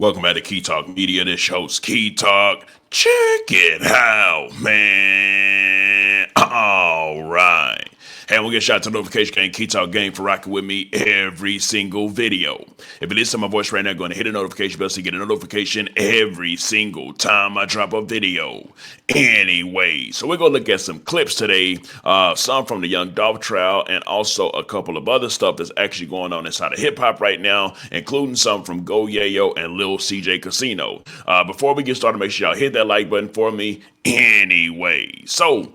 Welcome back to Key Talk Media. This host Key Talk. Check it out, man. All right. Hey, we'll get shout to the notification gang, Key Talk gang, for rocking with me every single video. If you listen to my voice right now, go ahead and hit the notification bell so you get a notification every single time I drop a video. Anyway, so we're going to look at some clips today, some from the Young Dolph trial, and also a couple of other stuff that's actually going on inside of hip-hop right now, including some from Yayo and LilCj Kasino. Before we get started, make sure y'all hit that like button for me. Anyway, so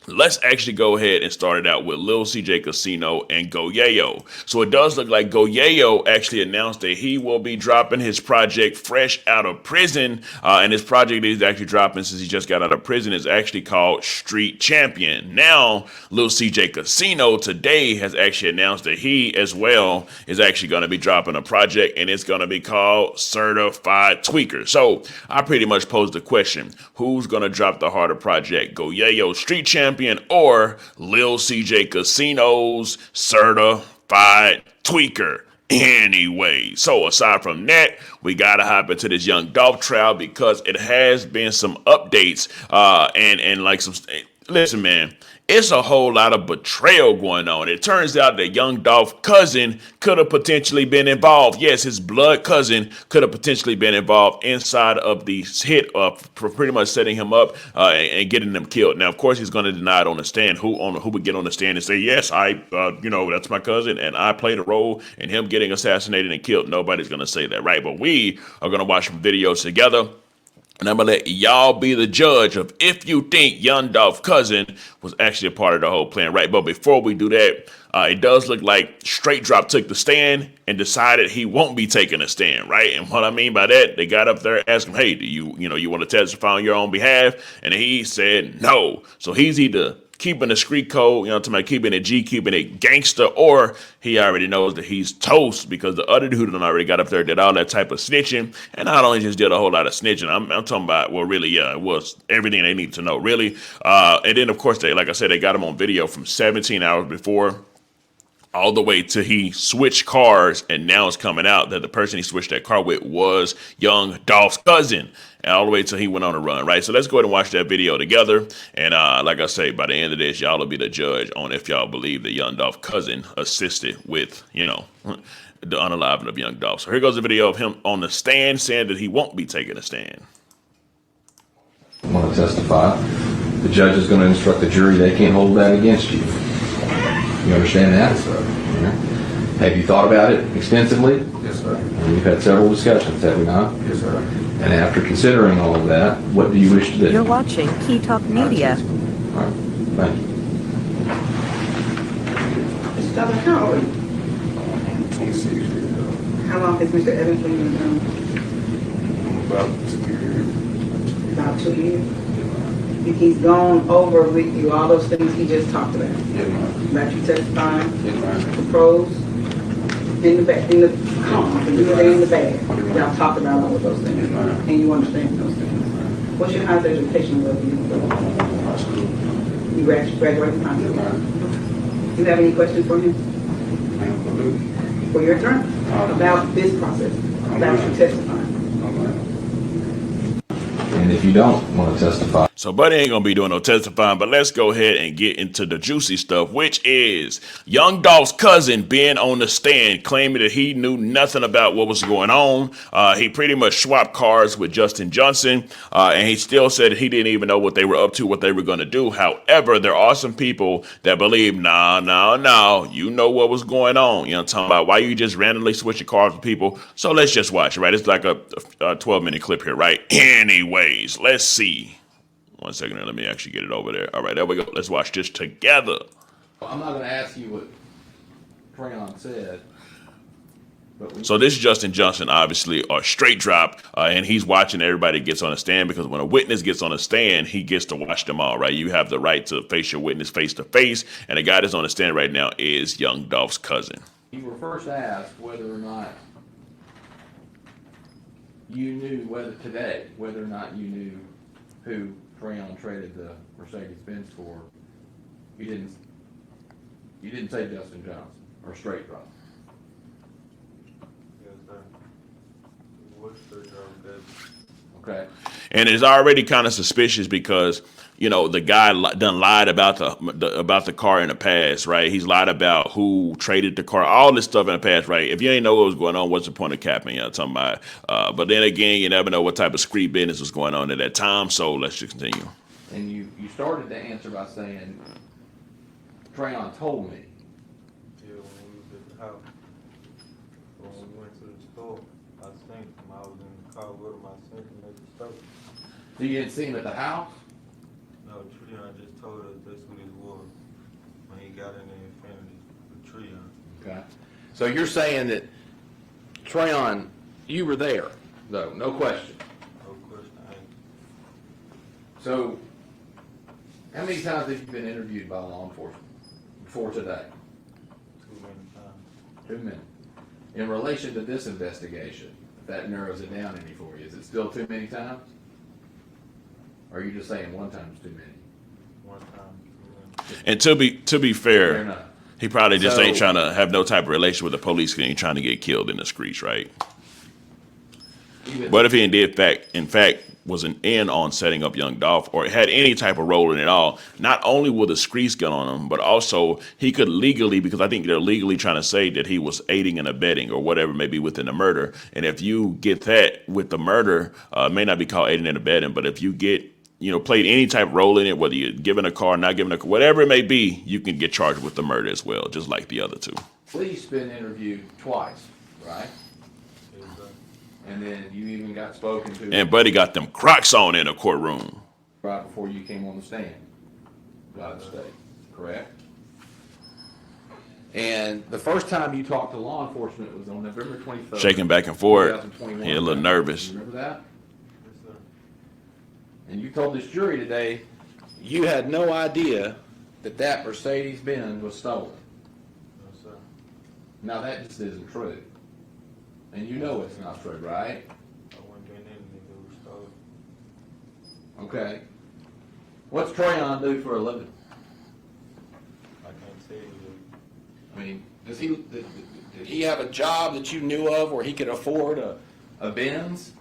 let's actually go ahead and start it out with LilCj Kasino and Yayo. So it does look like Yayo actually announced that he will be dropping his project fresh out of prison. And his project that he's actually dropping since he just got out of prison is actually called Street Champion. Now, LilCj Kasino today has actually announced that he as well is actually going to be dropping a project, and it's going to be called Certified Tweaker. So I pretty much posed the question, who's going to drop the harder project? Yayo Street Champion or LilCj Kasino's Certified Tweaker? Anyway, so aside from that, we gotta hop into this Young Dolph trial because it has been some updates and like some. Listen, man, it's a whole lot of betrayal going on. It turns out that Young Dolph cousin could have potentially been involved. Yes, his blood cousin could have potentially been involved inside of the hit for pretty much setting him up and getting him killed. Now, of course, he's going to deny it on the stand. Who would get on the stand and say, yes, that's my cousin and I played a role in him getting assassinated and killed? Nobody's going to say that, right? But we are going to watch some videos together. And I'm going to let y'all be the judge of if you think Young Dolph cousin was actually a part of the whole plan, right? But before we do that, it does look like Straight Drop took the stand and decided he won't be taking a stand, right? And what I mean by that, they got up there and asked him, hey, do you want to testify on your own behalf? And he said no. So he's either keeping the street code, keeping it G, keeping it gangster, or he already knows that he's toast because the other dude done already got up there, did all that type of snitching, and not only just did a whole lot of snitching, I'm talking about, well, really, it was everything they needed to know, really. And then, of course, like I said, they got him on video from 17 hours before, all the way to he switched cars, and now it's coming out that the person he switched that car with was Young Dolph's cousin, and all the way till he went on a run, right? So let's go ahead and watch that video together, and like I say, by the end of this, y'all will be the judge on if y'all believe that Young Dolph's cousin assisted with, the unaliving of Young Dolph. So here goes the video of him on the stand saying that he won't be taking a stand. I want to testify. The judge is going to instruct the jury they can't hold that against you. You understand that? Yes, sir. Yeah. Have you thought about it extensively? Yes, sir. And we've had several discussions, have we not? Yes, sir. And after considering all of that, what do you wish to do? You're watching Key Talk Media. All right. Thank you. Mr. Dolph, how old are you? 26 years old. How long has Mr. Evans been in the room? About 2 years. About 2 years. And he's gone over with you all those things he just talked about. Yes, ma'am. About you testifying, Yes, ma'am. the pros, in the back, in the cons, and even in the bad. Y'all talked about all of those things. Yes, ma'am. And you understand those things. What's your highest education level? High school. You graduated from high Yes, school. ma'am. Do you have any questions for him? Absolutely. For your attorney? About this process? About you testifying? And if you don't want to testify, So Buddy ain't gonna be doing no testifying, but let's go ahead and get into the juicy stuff, which is Young Dolph's cousin being on the stand claiming that he knew nothing about what was going on. He pretty much swapped cars with Justin Johnson, and he still said he didn't even know what they were up to, what they were gonna do. However, there are some people that believe, no, you know what was going on. You know what I'm talking about? Why you just randomly switching cars with people? So let's just watch it, right? It's like a 12-minute clip here, right? Anyways, let's see. 1 second, let me actually get it over there. All right, there we go. Let's watch this together. I'm not going to ask you what Trayon said. So this is Justin Johnson, obviously, or Straight Drop, and he's watching everybody gets on the stand because when a witness gets on the stand, he gets to watch them all, right? You have the right to face your witness face to face, and the guy that's on the stand right now is Young Dolph's cousin. You were first asked whether or not you knew whether or not you knew who Trayon traded the Mercedes-Benz for. You didn't say Justin Johnson or Straight Drop. Yes, sir. Okay. And it's already kind of suspicious because, you know, the guy done lied about about the car in the past, right? He's lied about who traded the car, all this stuff in the past, right? If you ain't know what was going on, what's the point of capping? You know, talking about. But then again, you never know what type of street business was going on at that time. So let's just continue. And you started the answer by saying, Trayon told me. Yeah, when we was at the house, when we went to the store, I seen him. I was in the car with him. I seen him at the store. So you didn't see him at the house? No, Treon just told us that's what it was when he got in the Infinity with Treon. Okay. So you're saying that Trayon, you were there, though, no question. No question. So, how many times have you been interviewed by law enforcement before today? Too many times. 2 minutes. In relation to this investigation, if that narrows it down any for you, is it still too many times? Or are you just saying one time's too many? One time, too many. And to be Fair fair, enough. he probably just So- ain't trying to have no type of relation with the police because he ain't trying to get killed in the streets, right? Even- But if he in fact, was an in on setting up young Dolph or had any type of role in it all, not only will the streets get on him, but also he could legally, because I think they're legally trying to say that he was aiding and abetting or whatever may be within the murder. And if you get that with the murder, it may not be called aiding and abetting, but if you get, you know, played any type of role in it, whether you're giving a car, not giving a car, whatever it may be, you can get charged with the murder as well, just like the other two. Police been interviewed twice, right? Yes, sir. And then you even got spoken to And Buddy got them Crocs on in a courtroom. right before you came on the stand. Out of state, correct? And the first time you talked to law enforcement was on November 23rd. Shaking back and forth. 2021. He a little nervous. You remember that? Yes, sir. And you told this jury today you had no idea that that Mercedes-Benz was stolen. No, sir. Now that just isn't true. And you know it's not true, right? I wouldn't been in it if it was stolen. Okay. What's Trayon do for a living? I can't tell you I mean, did he have a job that you knew of where he could afford a Benz?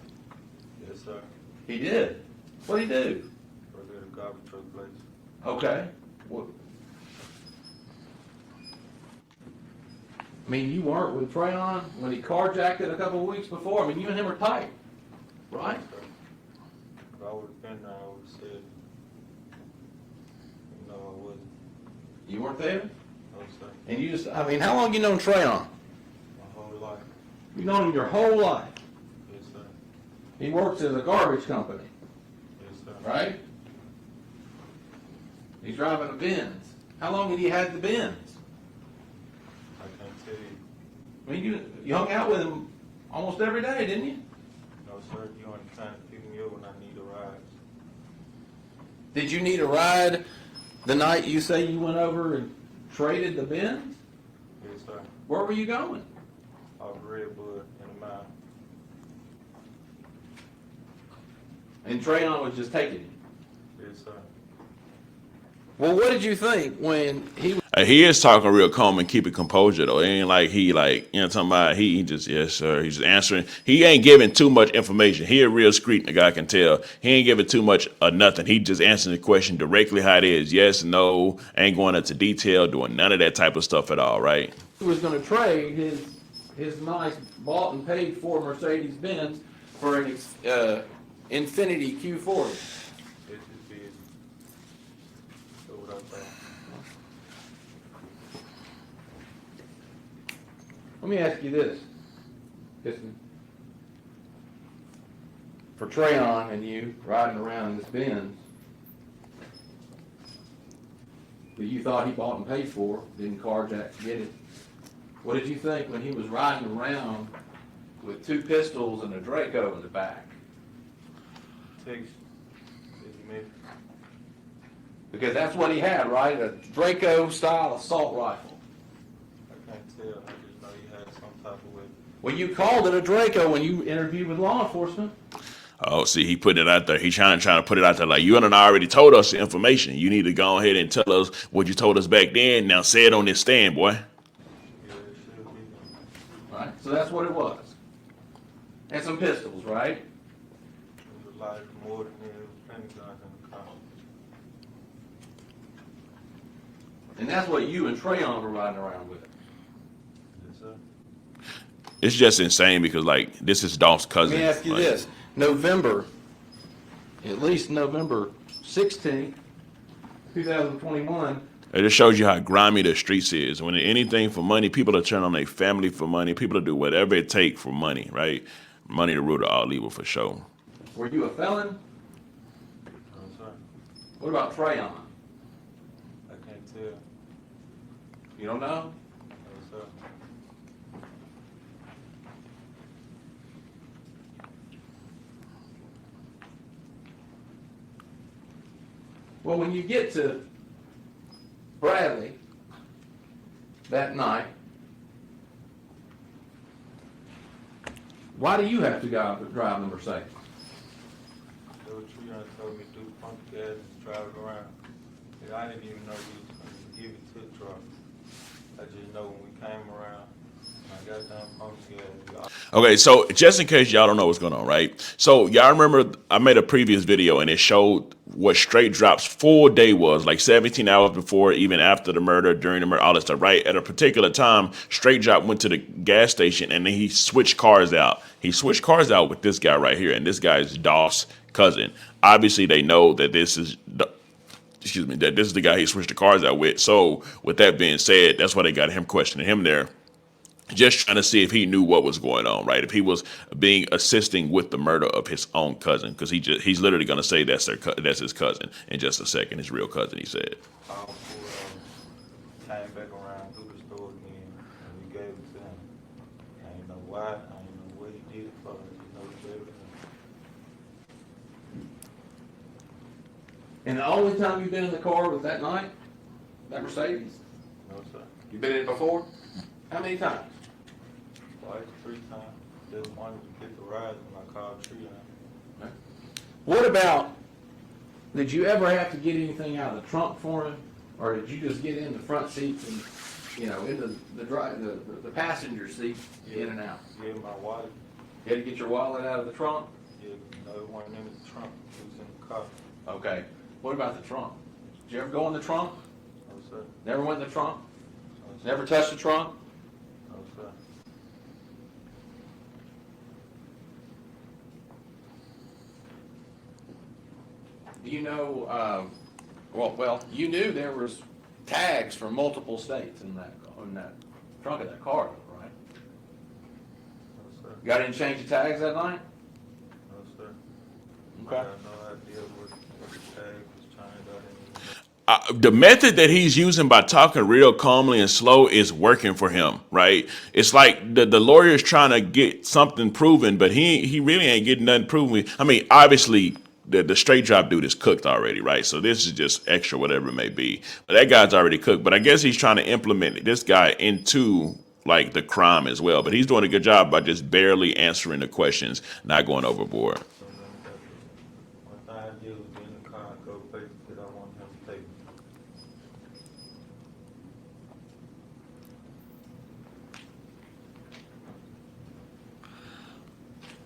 that. Yes, sir. He did. What did he do? Worked at a garbage truck place. Okay. What? I mean, you weren't with Trayon when he carjacked it a couple of weeks before. I mean, you and him are tight, right? Yes, sir. If I would have been there, I would have said, no, I wasn't. You weren't there? No, sir. And you just, I mean, how long you known Trayon? My whole life. You've known him your whole life. Yes, sir. He works at a garbage company, Yes, sir. right? He's driving a Benz. How long had he had the Benz? I can't tell you. I mean, you hung out with him almost every day, didn't you? No, sir. You only trying to pick me up when I need a ride. Did you need a ride the night you say you went over and traded the Benz? Yes, sir. Where were you going? Off Redwood in a mile. And Trayon was just taking you. Yes, sir. Well, what did you think when he was... He is talking real calm and keeping composure though. It ain't like he like, you know, talking about he just, yes sir, he's just answering. He ain't giving too much information. He a real street, the guy can tell. He ain't giving too much of nothing. He just answering the question directly how it is. Yes, no, ain't going into detail, doing none of that type of stuff at all, right? was going to trade his nice bought and paid for Mercedes-Benz for an Infinity Q40. It's just busy. So what I thought. Let me ask you this. For Trayon and you riding around in this Benz that you thought he bought and paid for, didn't carjack to get it. What did you think when he was riding around with 2 pistols and a Draco in the back? Text. Did you make? Because that's what he had, right? A Draco style assault rifle. I can't tell. I just know you had some type of weapon. Well, you called it a Draco when you interviewed with law enforcement. Oh, see, he putting it out there. He trying to put it out there like, you done already told us the information. You need to go ahead and tell us what you told us back then. Now say it on this stand, boy. Yeah, it should be. Right? So that's what it was. And some pistols, right? It was a lot more than it was plenty guns in the car. And that's what you and Trayon were riding around with. Yes, sir. It's just insane because like this is Dolph's cousin. Let me ask you Like, this. At least November 16th, 2021. It just shows you how grimy the streets is. When anything for money, people will turn on their family for money. People will do whatever it takes for money, right? Money the root of all evil for sure. Were you a felon? No, sir. What about Trayon? I can't tell. You don't know? No, sir. Well, when you get to Bradley that night, why do you have to go drive the Mercedes? They were Treon told me to do pump gas and drive it around. And I didn't even know he was going to give it to the truck. I just know when we came around, I got done pumping gas. Okay, so just in case y'all don't know what's going on, right? So y'all remember I made a previous video and it showed what Straight Drop's full day was, like 17 hours before, even after the murder, during the murder, all that stuff, right? At a particular time, Straight Drop went to the gas station and then he switched cars out. He switched cars out with this guy right here, and this guy is Dolph's cousin. Obviously, they know that this is the guy he switched the cars out with. So with that being said, that's why they got him questioning him there. Just trying to see if he knew what was going on, right? If he was assisting with the murder of his own cousin, because he's literally going to say that's his cousin in just a second, his real cousin. He said. Came back around through the store again, and we gave it to him. I didn't know why. I didn't know what he did it for. I just know we gave it to him. And the only time you've been in the car was that night? That Mercedes? No, sir. You been in it before? How many times? Twice, 3 times. Just wanted to get the ride when I called Treon. What about, did you ever have to get anything out of the trunk for him? Or did you just get in the front seats and, in the passenger seat, in and out? Yeah, my wallet. You had to get your wallet out of the trunk? Yeah, no, it wasn't in the trunk. It was in the car. Okay. What about the trunk? Did you ever go in the trunk? No, sir. Never went in the trunk? No, sir. Never touched the trunk? No, sir. Do you know, you knew there was tags from multiple states in that trunk of that car, right? No, sir. You got any change of tags that night? No, sir. Okay. I had no idea what the tag was trying to do. The method that he's using by talking real calmly and slow is working for him, right? It's like the lawyer's trying to get something proven, but he really ain't getting nothing proven. I mean, obviously, the Straight Drop dude is cooked already, right? So this is just extra, whatever it may be. But that guy's already cooked. But I guess he's trying to implement this guy into like the crime as well. But he's doing a good job by just barely answering the questions, not going overboard. So then one thing I did was get in the car and go places that I wanted him to take me.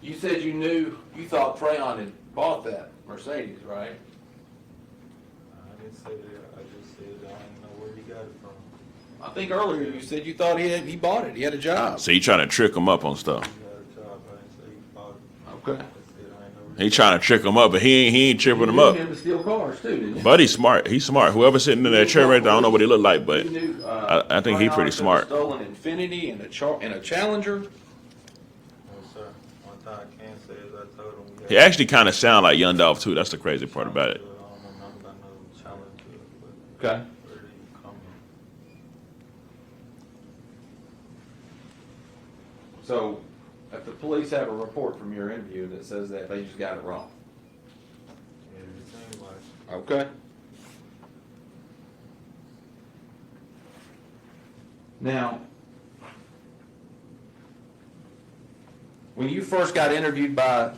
You said you thought Trayon had bought that Mercedes, right? I didn't say that. I just said I didn't know where he got it from. I think earlier you said you thought he bought it. He had a job. So he's trying to trick him up on stuff. He had a job. I didn't say he bought it. Okay. I said I ain't know where He's trying to trick him up, but he ain't tripping him up. You knew him to steal cars too, didn't you? But he's smart. He's smart. Whoever's sitting in that chair right there, I don't know what he look like, but You knew, I think he's pretty Trayon smart. had stolen Infinity and a Challenger. No, sir. One time I can say is I told him we had He actually kind of sound like Young Dolph too. That's the crazy part about it. I don't remember no challenge to it, but Okay. where did he come from? So, if the police have a report from your interview that says that, they just got it wrong. Yeah, it seemed like Okay. Now, when you first got interviewed by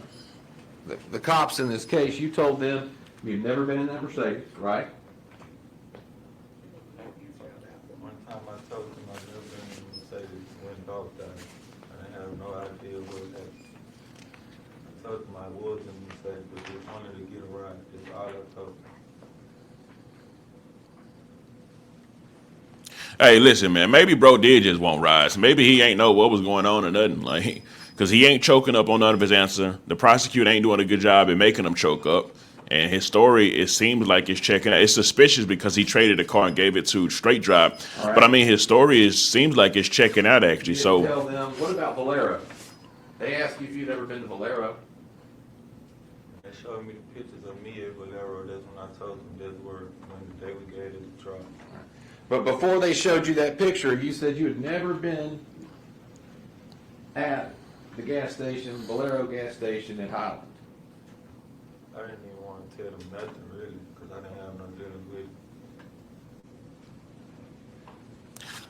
the cops in this case, you told them you'd never been in that Mercedes, right? one time I told him I'd never been in Mercedes when Dolph died. I didn't have no idea what happened. told him I was in the mistake, but just wanted to get a ride. That's all I told him. Hey, listen, man. Maybe bro did just want rides. Maybe he ain't know what was going on or nothing, like, because he ain't choking up on none of his answer. The prosecutor ain't doing a good job in making him choke up. And his story, it seems like it's checking out. It's suspicious because he traded the car and gave it to Straight Drive. All right. But I mean, his story seems like it's checking out actually. You So didn't tell them, what about Valero? They asked you if you'd ever been to Valero. They showed me the pictures of me at Valero. That's when I told them that's where when the day we gave it the trial. But before they showed you that picture, you said you had never been at the gas station, Valero gas station in Highland. I didn't even want to tell them nothing really because I didn't have no dealing with it.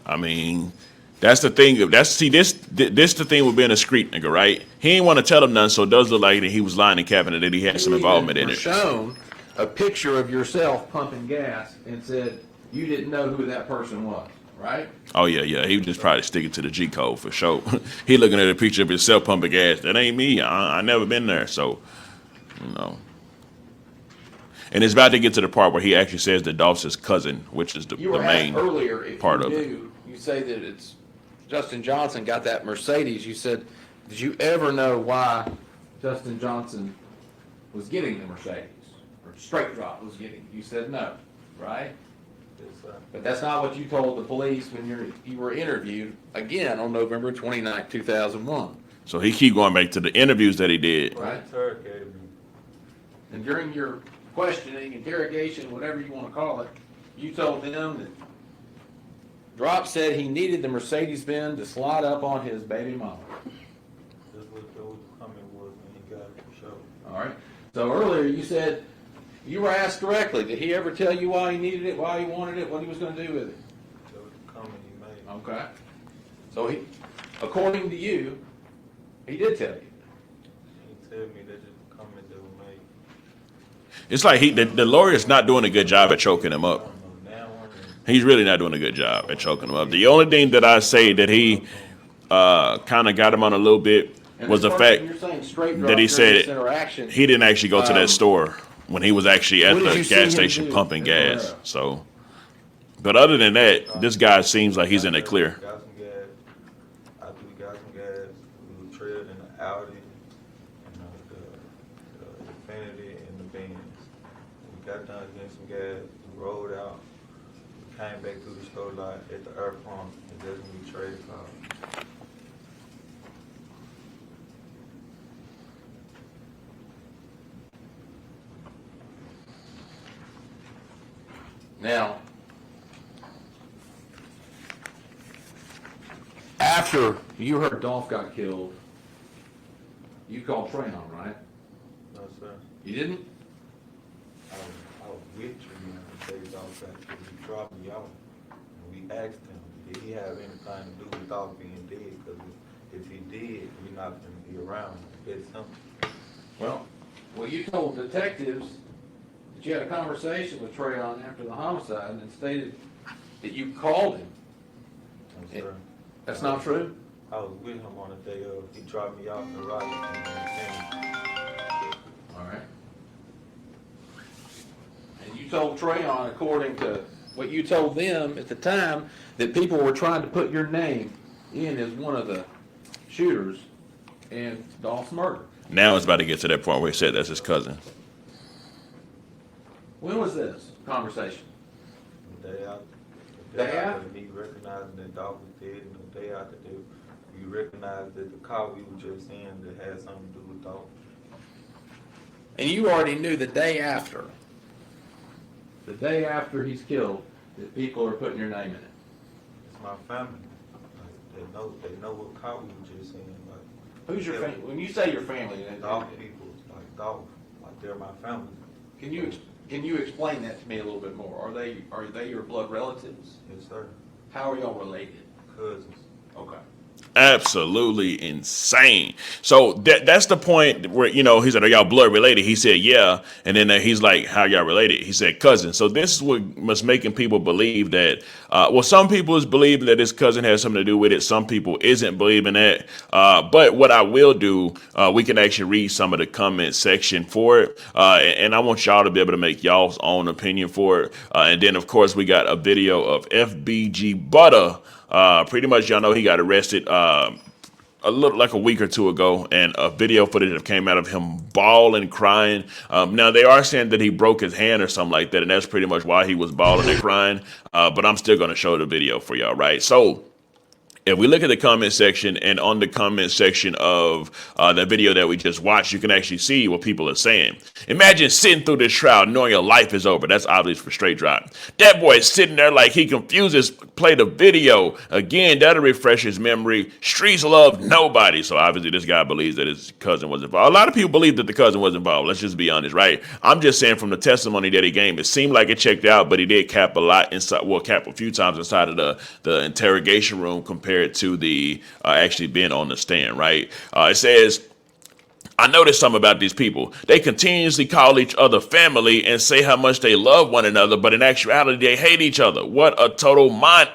I mean, that's the thing. This the thing with being a street nigga, right? He ain't want to tell him nothing, so it does look like that he was lying in cabinet that he had some involvement in You it. shown a picture of yourself pumping gas and said you didn't know who that person was, right? Oh yeah. He was just probably sticking to the G code for sure. He looking at a picture of himself pumping gas. That ain't me. I never been there, so you know. And it's about to get to the part where he actually says that Dolph's his cousin, which is the You were main asked earlier if part you of it. knew, you say that it's Justin Johnson got that Mercedes. You said, did you ever know why Justin Johnson was getting the Mercedes? Or Straight Drop was getting it? You said no, right? Yes, sir. But that's not what you told the police when you were interviewed again on November 29th, 2001. So he keep going back to the interviews that he did. Well, Right. he interrogated me. And during your questioning, interrogation, whatever you want to call it, you told them that Drop said he needed the Mercedes-Benz to slide up on his baby mama. That's what the comment was when he got it for sure. All right. So earlier you said you were asked directly, did he ever tell you why he needed it, why he wanted it, what he was going to do with it? That was the comment he made. Okay. So he, according to you, he did tell you. He tell me that's just the comment that was made. It's like the lawyer's not doing a good job at choking him I up. don't know now or He's really not doing a good job at choking him up. The only thing that I say that he kind of got him on a little bit And was this the person fact you're saying straight that he drop during said this interaction. he didn't actually go to that store when he was actually at What did the you see him gas station do pumping at gas. Valero? So, but other than that, this guy seems like he's in the clear. Got some gas. After we got some gas, we were trailed in the Audi, the Defendant and the Benz. We got done getting some gas, we rolled out, we came back through the store lot at the air pump, and that's when we traded cars. Now, after you heard Dolph got killed, you called Trayon, right? No, sir. You didn't? I was with you the days I was after he dropped me off. And we asked him, did he have anything to do with Dolph being dead? Because if he did, we're not going to be around. It's simple. Well, you told detectives that you had a conversation with Trayon after the homicide and stated that you called him. No, sir. That's not true? I was with him on the day of. He dropped me off the right and All right. And you told Trayon, according to what you told them at the time, that people were trying to put your name in as one of the shooters in Dolph's murder. Now it's about to get to that point where he said that's his cousin. When was this conversation? the day after. Day after? Me recognizing that Dolph was dead, and the day after that, we recognized that the car we were just in that had something to do with Dolph. And you already knew the day after he's killed, that people are putting your name in it. It's my family. Like, they know what car we were just in. Like, Who's your family? When you say your family, Dolph people, like Dolph, like they're my family. can you explain that to me a little bit more? Are they your blood relatives? Yes, sir. How are y'all related? Cousins. Okay. Absolutely insane. So that's the point where, he said, are y'all blood related? He said, yeah. And then he's like, how y'all related? He said, cousin. So this is what was making people believe that, some people is believing that his cousin has something to do with it. Some people isn't believing that. But what I will do, we can actually read some of the comment section for it. And I want y'all to be able to make y'all's own opinion for it. And then, of course, we got a video of FBG Butta. Pretty much, y'all know he got arrested a little like a week or two ago, and a video footage that came out of him bawling, crying. Now they are saying that he broke his hand or something like that, and that's pretty much why he was bawling and crying. But I'm still gonna show the video for y'all, right? So if we look at the comment section, and on the comment section of the video that we just watched, you can actually see what people are saying. Imagine sitting through this trial knowing your life is over. That's obvious for straight drop. That boy is sitting there like he confuses. Play the video again. That'll refresh his memory. Streets love nobody. So obviously this guy believes that his cousin was involved. A lot of people believe that the cousin was involved. Let's just be honest, right? I'm just saying from the testimony that he gave, it seemed like it checked out, but he did cap a lot inside. Well, cap a few times inside of the interrogation room compared to the actually being on the stand, right? It says, I noticed something about these people. They continuously call each other family and say how much they love one another, but in actuality, they hate each other. What a total mind.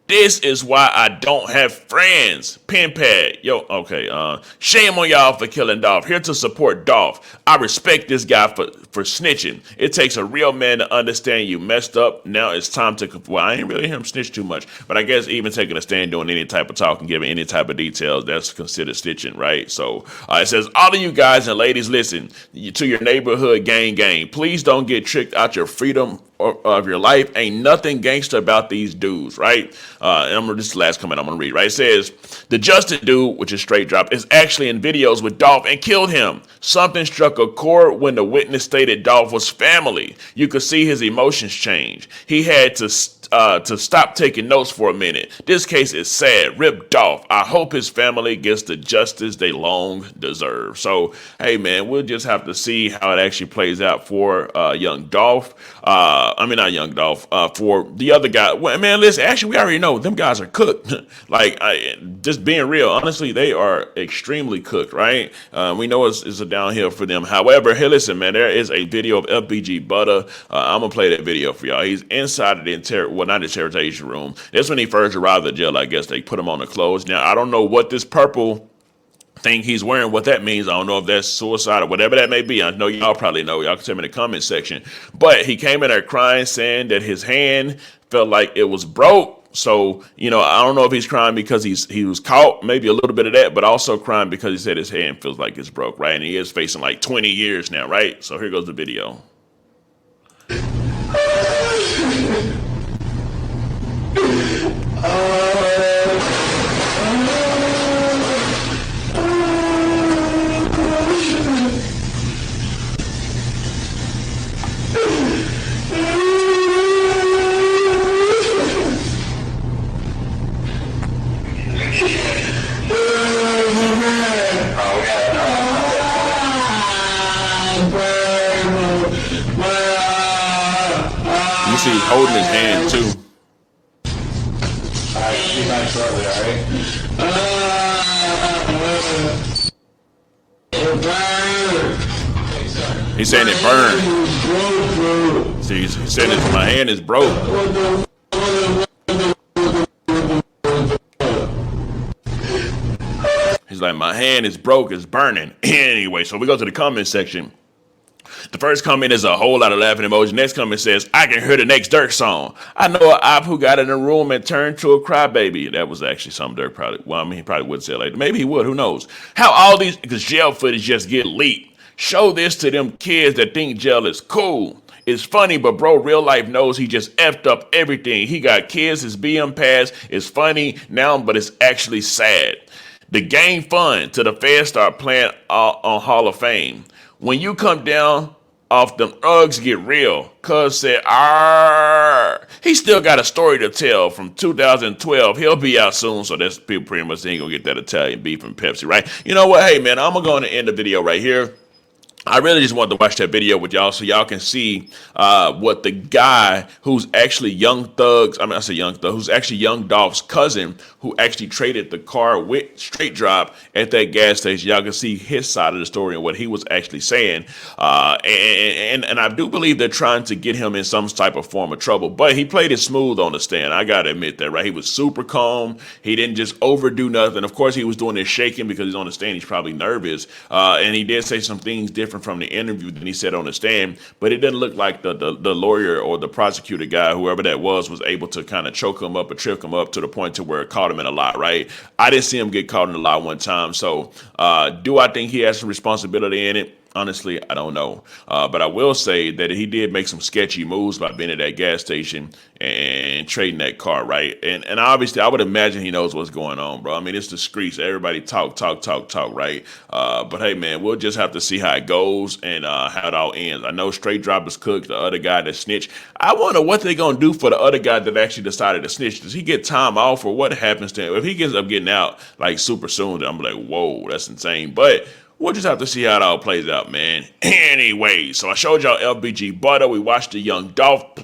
This is why I don't have friends. Pen pad. Yo, okay. Shame on y'all for killing Dolph. Here to support Dolph. I respect this guy for snitching. It takes a real man to understand you messed up. Now it's time to, well, I ain't really hear him snitch too much, but I guess even taking a stand, doing any type of talk and giving any type of details, that's considered snitching, right? So it says, all of you guys and ladies, listen to your neighborhood gang. Please don't get tricked out your freedom of your life. Ain't nothing gangster about these dudes, right? This is the last comment I'm gonna read, right? It says, the Justin dude, which is straight drop, is actually in videos with Dolph and killed him. Something struck a chord when the witness stated Dolph was family. You could see his emotions change. He had to stop taking notes for a minute. This case is sad. Rip Dolph. I hope his family gets the justice they long deserve. So, hey man, we'll just have to see how it actually plays out for young Dolph. Not young Dolph. For the other guy. Well, man, listen, actually, we already know them guys are cooked. Just being real, honestly, they are extremely cooked, right? We know it's a downhill for them. However, hey, listen, man, there is a video of FBG Butta. I'm going to play that video for y'all. He's inside of the not the interrogation room. That's when he first arrived at the jail. I guess they put him on the clothes. Now, I don't know what this purple thing he's wearing, what that means. I don't know if that's suicide or whatever that may be. I know y'all probably know. Y'all can tell me in the comment section. But he came in there crying, saying that his hand felt like it was broke. So, I don't know if he's crying because he was caught, maybe a little bit of that, but also crying because he said his hand feels like it's broke, right? And he is facing like 20 years now, right? So here goes the video. You see he's holding his hand too. Be back shortly, alright? He's saying it burned. See, he's saying it, my hand is broke. He's like, my hand is broke, it's burning. Anyway, so we go to the comment section. The first comment is a whole lot of laughing emoji. Next comment says, I can hear the next Dirk song. I know an op who got in the room and turned to a crybaby. That was actually something Dirk probably, he probably would say it later. Maybe he would, who knows? How all these, because jail footage just get leaked. Show this to them kids that think jail is cool. It's funny, but bro, real life knows he just effed up everything. He got kids, his BM pass. It's funny now, but it's actually sad. The game fun till the feds start playing on Hall of Fame. When you come down off them drugs, get real. Cuz said, "Arr." He still got a story to tell from 2012. He'll be out soon, so that's people pretty much ain't gonna get that Italian beef and Pepsi, right? You know what? Hey man, I'm gonna go and end the video right here. I really just wanted to watch that video with y'all so y'all can see what the guy who's actually I say Young Thug, who's actually Young Dolph's cousin, who actually traded the car with Straight Drop at that gas station. Y'all can see his side of the story and what he was actually saying. And I do believe they're trying to get him in some type of form of trouble, but he played it smooth on the stand. I got to admit that, right? He was super calm. He didn't just overdo nothing. Of course, he was doing this shaking because he's on the stand. He's probably nervous. And he did say some things different from the interview than he said on the stand, but it didn't look like the lawyer or the prosecutor guy, whoever that was able to kind of choke him up or trip him up to the point to where it caught him in a lie, right? I didn't see him get caught in a lie one time. So do I think he has some responsibility in it? Honestly, I don't know. But I will say that he did make some sketchy moves by being at that gas station and trading that car, right? And obviously, I would imagine he knows what's going on, bro. I mean, it's the streets. Everybody talk, right? But hey, man, we'll just have to see how it goes and how it all ends. I know Straight Drop is cooked, the other guy that snitched. I wonder what they're going to do for the other guy that actually decided to snitch. Does he get time off or what happens to him? If he gets up getting out like super soon, then I'm like, whoa, that's insane. But we'll just have to see how it all plays out, man. Anyway, so I showed y'all FBG Butta. We watched the Young Dolph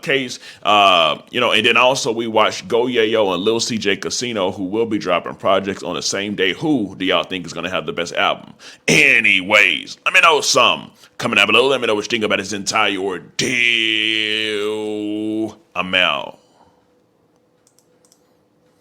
case, and then also we watched Yayo and LilCj Kasino, who will be dropping projects on the same day. Who do y'all think is going to have the best album? Anyways, let me know some. Coming down below, let me know what you think about this entire ordeal. I'm out.